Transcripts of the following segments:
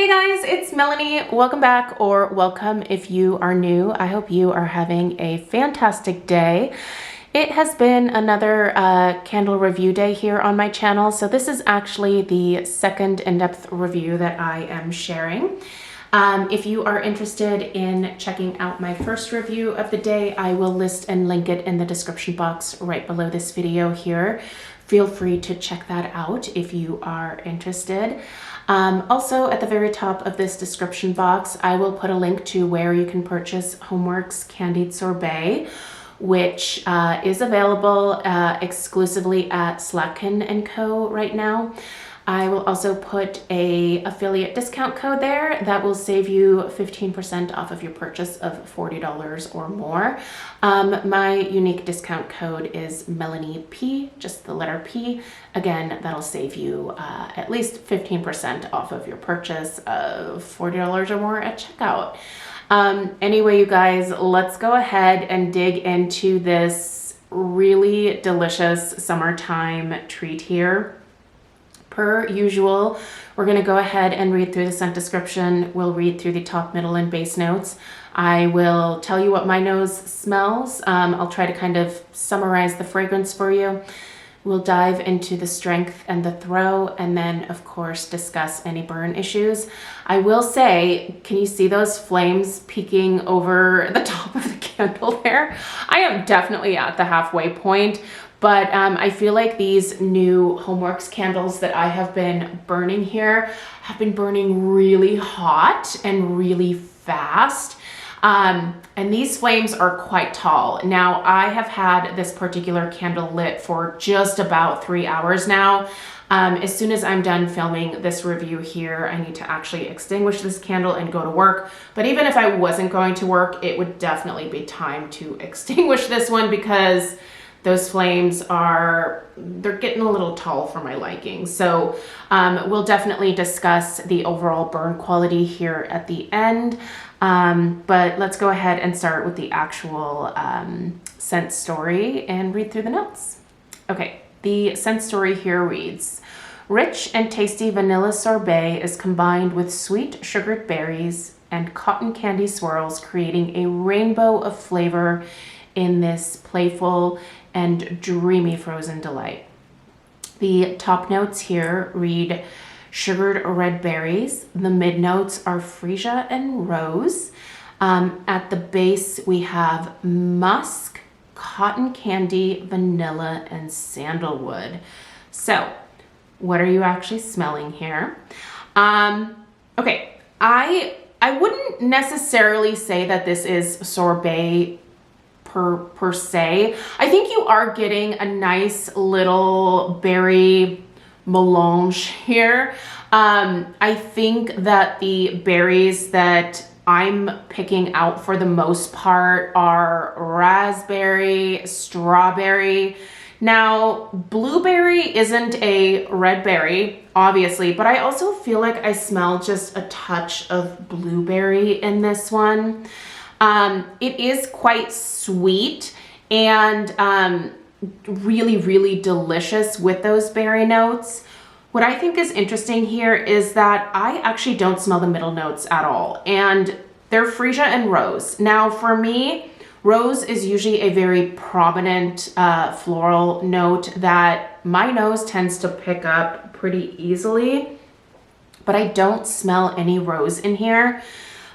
Hey guys, it's Melanie. Welcome back, or welcome if you are new. I hope you are having a fantastic day. It has been another candle review day here on my channel. So this is actually the second in-depth review that I am sharing. If you are interested in checking out my first review of the day, I will list and link it in the description box right below this video here. Feel free to check that out if you are interested. Also, at the very top of this description box, I will put a link to where you can purchase HomeWorx Candied Sorbet, which is available exclusively at Rakuten & Co. right now. I will also put an affiliate discount code there that will save you 15% off of your purchase of $40 or more. My unique discount code is Melanie P, just the letter P. Again, that'll save you at least 15% off of your purchase of $40 or more at checkout. Anyway, you guys, let's go ahead and dig into this really delicious summertime treat here. Per usual, we're going to go ahead and read through the scent description. We'll read through the top, middle, and base notes. I will tell you what my nose smells. I'll try to kind of summarize the fragrance for you. We'll dive into the strength and the throw, and then, of course, discuss any burn issues. I will say, can you see those flames peeking over the top of the candle there? I am definitely at the halfway point. But I feel like these new HomeWorx candles that I have been burning here have been burning really hot and really fast. And these flames are quite tall. Now, I have had this particular candle lit for just about 3 hours now. As soon as I'm done filming this review here, I need to actually extinguish this candle and go to work. But even if I wasn't going to work, it would definitely be time to extinguish this one because those flames they're getting a little tall for my liking. So we'll definitely discuss the overall burn quality here at the end. But let's go ahead and start with the actual scent story and read through the notes. Okay, the scent story here reads, rich and tasty vanilla sorbet is combined with sweet sugared berries and cotton candy swirls, creating a rainbow of flavor in this playful and dreamy frozen delight. The top notes here read sugared red berries. The mid notes are freesia and rose. At the base, we have musk, cotton candy, vanilla, and sandalwood. So, what are you actually smelling here? Okay, I wouldn't necessarily say that this is sorbet per se. I think you are getting a nice little berry melange here. I think that the berries that I'm picking out for the most part are raspberry, strawberry. Now, blueberry isn't a red berry, obviously, but I also feel like I smell just a touch of blueberry in this one. It is quite sweet and really, really delicious with those berry notes. What I think is interesting here is that I actually don't smell the middle notes at all, and they're freesia and rose. Now, for me, rose is usually a very prominent floral note that my nose tends to pick up pretty easily, but I don't smell any rose in here.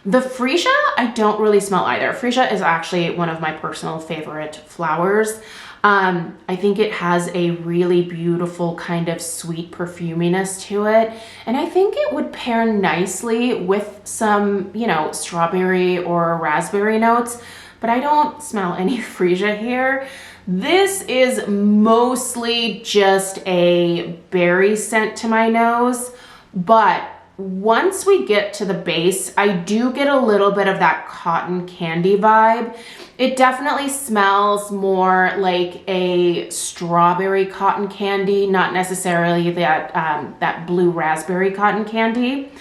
The freesia, I don't really smell either. Freesia is actually one of my personal favorite flowers. I think it has a really beautiful kind of sweet perfuminess to it. And I think it would pair nicely with some, strawberry or raspberry notes, but I don't smell any freesia here. This is mostly just a berry scent to my nose, but once we get to the base, I do get a little bit of that cotton candy vibe. It definitely smells more like a strawberry cotton candy, not necessarily that blue raspberry cotton candy.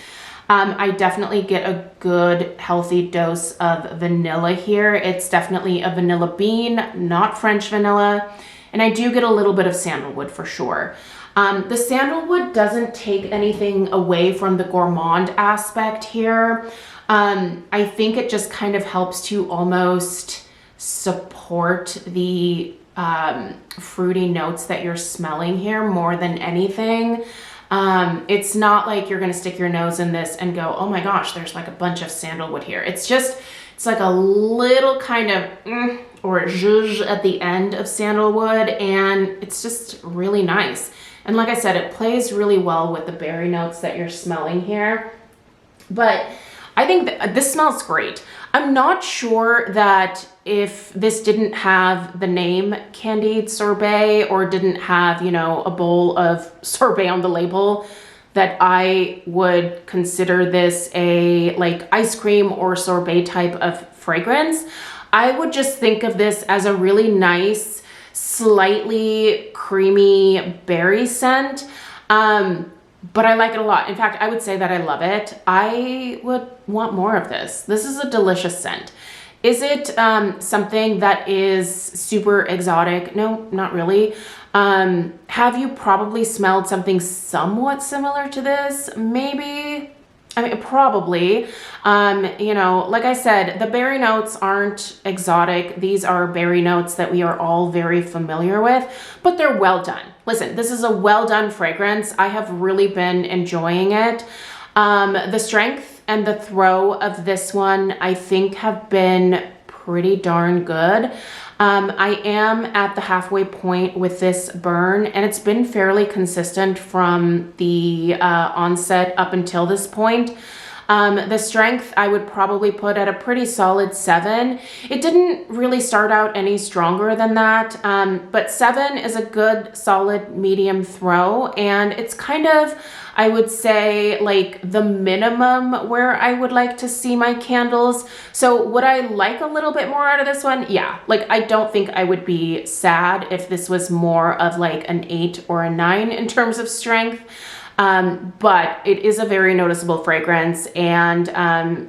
I definitely get a good healthy dose of vanilla here. It's definitely a vanilla bean, not French vanilla. And I do get a little bit of sandalwood for sure. The sandalwood doesn't take anything away from the gourmand aspect here. I think it just kind of helps to almost support the fruity notes that you're smelling here more than anything. It's not like you're gonna stick your nose in this and go, oh my gosh, there's like a bunch of sandalwood here. It's like a little kind of or zhuzh at the end of sandalwood, and it's just really nice. And like I said, it plays really well with the berry notes that you're smelling here. But I think that this smells great. I'm not sure that if this didn't have the name Candied Sorbet or didn't have, you know, a bowl of sorbet on the label, that I would consider this a like ice cream or sorbet type of fragrance. I would just think of this as a really nice, slightly creamy berry scent. But I like it a lot. In fact, I would say that I love it. I would want more of this. This is a delicious scent. Is it something that is super exotic? No, not really. Have you probably smelled something somewhat similar to this? Maybe. I mean, probably. You know, like I said, the berry notes aren't exotic. These are berry notes that we are all very familiar with, but they're well done. Listen, this is a well done fragrance. I have really been enjoying it. The strength and the throw of this one, I think, have been pretty darn good. I am at the halfway point with this burn, and it's been fairly consistent from the onset up until this point. The strength I would probably put at a pretty solid 7. It didn't really start out any stronger than that, but 7 is a good solid medium throw, and it's kind of, I would say, like the minimum where I would like to see my candles. So would I like a little bit more out of this one? Yeah, like I don't think I would be sad if this was more of like an 8 or a 9 in terms of strength. But it is a very noticeable fragrance, and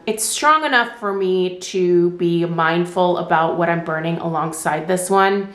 it's strong enough for me to be mindful about what I'm burning alongside this one.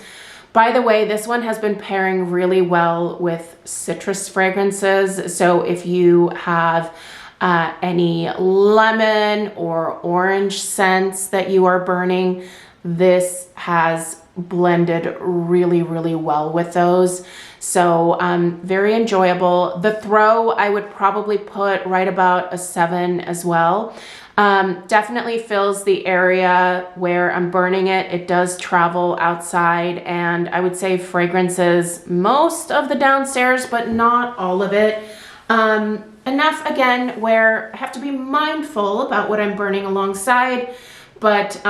By the way, this one has been pairing really well with citrus fragrances. So if you have any lemon or orange scents that you are burning, this has blended really, really well with those. So very enjoyable. The throw, I would probably put right about a 7 as well. Definitely fills the area where I'm burning it. It does travel outside, and I would say fragrances most of the downstairs, but not all of it. Enough, again, where I have to be mindful about what I'm burning alongside, but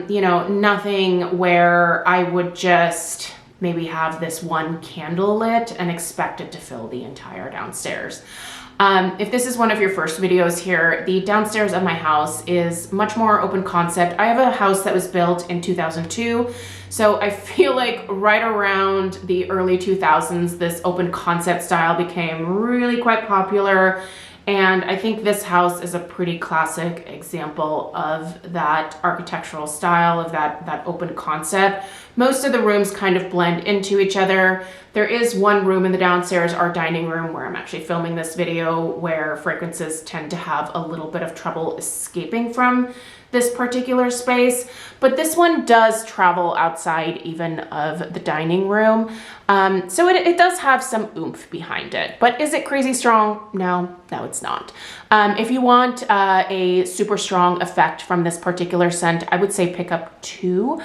you know, nothing where I would just maybe have this one candle lit and expect it to fill the entire downstairs. If this is one of your first videos here, the downstairs of my house is much more open concept. I have a house that was built in 2002, so I feel like right around the early 2000s, this open concept style became really quite popular. And I think this house is a pretty classic example of that architectural style, of that open concept. Most of the rooms kind of blend into each other. There is one room in the downstairs, our dining room, where I'm actually filming this video, where fragrances tend to have a little bit of trouble escaping from this particular space, but this one does travel outside even of the dining room. So it does have some oomph behind it, but is it crazy strong? No, it's not. If you want a super strong effect from this particular scent, I would say pick up 2.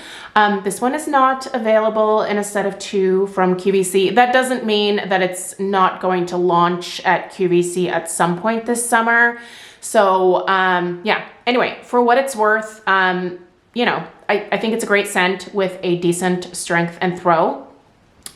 This one is not available in a set of 2 from QVC. That doesn't mean that it's not going to launch at QVC at some point this summer. So yeah, anyway, for what it's worth, you know, I think it's a great scent with a decent strength and throw.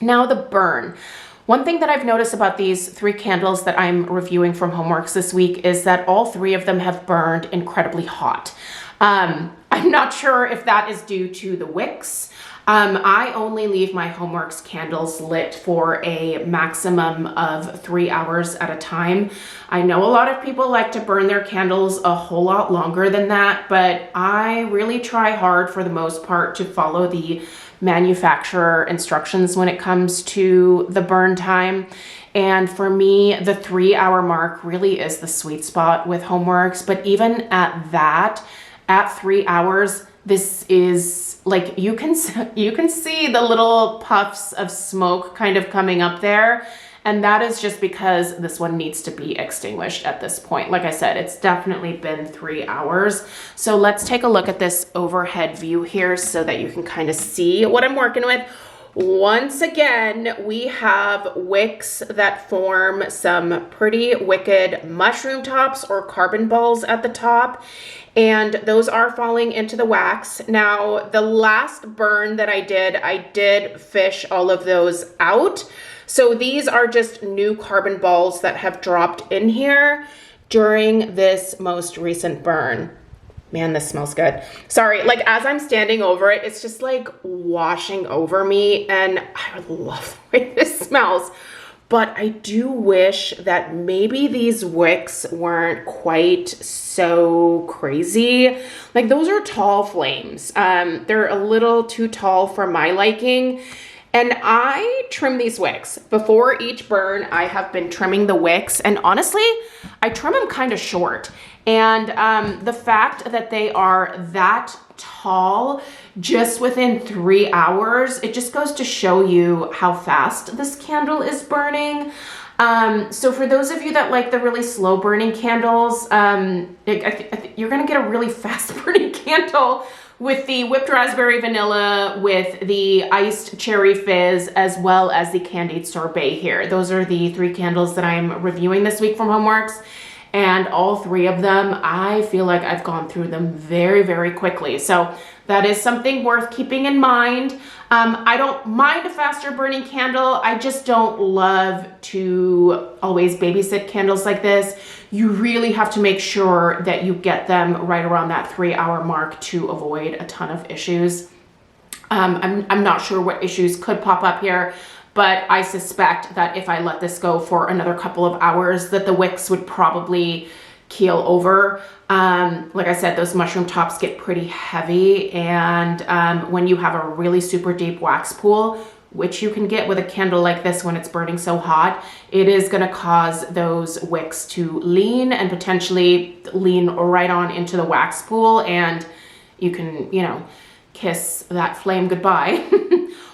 Now the burn. One thing that I've noticed about these 3 candles that I'm reviewing from HomeWorx this week is that all 3 of them have burned incredibly hot. I'm not sure if that is due to the wicks. I only leave my HomeWorx candles lit for a maximum of 3 hours at a time. I know a lot of people like to burn their candles a whole lot longer than that, but I really try hard for the most part to follow the manufacturer instructions when it comes to the burn time. And for me, the 3-hour mark really is the sweet spot with HomeWorx. But even at that, at 3 hours, this is like, you can see the little puffs of smoke kind of coming up there. And that is just because this one needs to be extinguished at this point. Like I said, it's definitely been 3 hours. So let's take a look at this overhead view here so that you can kind of see what I'm working with. Once again, we have wicks that form some pretty wicked mushroom tops or carbon balls at the top. And those are falling into the wax. Now, the last burn that I did fish all of those out. So these are just new carbon balls that have dropped in here during this most recent burn. Man, this smells good. Sorry, like as I'm standing over it, it's just like washing over me, and I love the way this smells. But I do wish that maybe these wicks weren't quite so crazy. Like those are tall flames. They're a little too tall for my liking. And I trim these wicks. Before each burn, I have been trimming the wicks, and honestly, I trim them kind of short. And the fact that they are that tall just within 3 hours, it just goes to show you how fast this candle is burning. So for those of you that like the really slow burning candles, you're gonna get a really fast burning candle with the whipped raspberry vanilla, with the iced cherry fizz, as well as the candied sorbet here. Those are the 3 candles that I'm reviewing this week from HomeWorx. And all 3 of them, I feel like I've gone through them very, very quickly. So that is something worth keeping in mind. I don't mind a faster burning candle. I just don't love to always babysit candles like this. You really have to make sure that you get them right around that 3-hour mark to avoid a ton of issues. I'm not sure what issues could pop up here, but I suspect that if I let this go for another couple of hours, that the wicks would probably keel over. Like I said, those mushroom tops get pretty heavy, and when you have a really super deep wax pool, which you can get with a candle like this when it's burning so hot, it is going to cause those wicks to lean and potentially lean right on into the wax pool, and you can, you know, kiss that flame goodbye.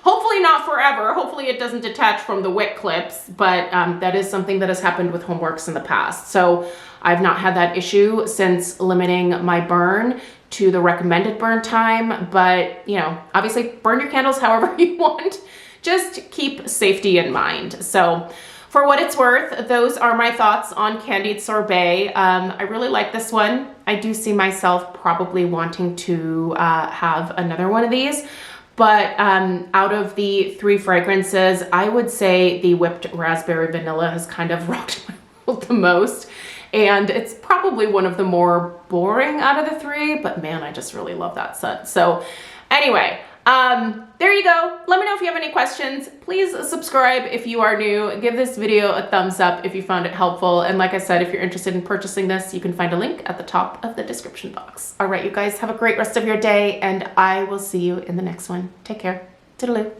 Hopefully not forever. Hopefully it doesn't detach from the wick clips, but that is something that has happened with HomeWorx in the past. So I've not had that issue since limiting my burn to the recommended burn time, but you know, obviously burn your candles however you want. Just keep safety in mind. So for what it's worth, those are my thoughts on Candied Sorbet. I really like this one. I do see myself probably wanting to have another one of these. But out of the 3 fragrances, I would say the whipped raspberry vanilla has kind of rocked my world the most. And it's probably one of the more boring out of the 3, but man, I just really love that scent. So anyway, there you go. Let me know if you have any questions. Please subscribe if you are new. Give this video a thumbs up if you found it helpful. And like I said, if you're interested in purchasing this, you can find a link at the top of the description box. All right, you guys have a great rest of your day, and I will see you in the next one. Take care. Toodaloo.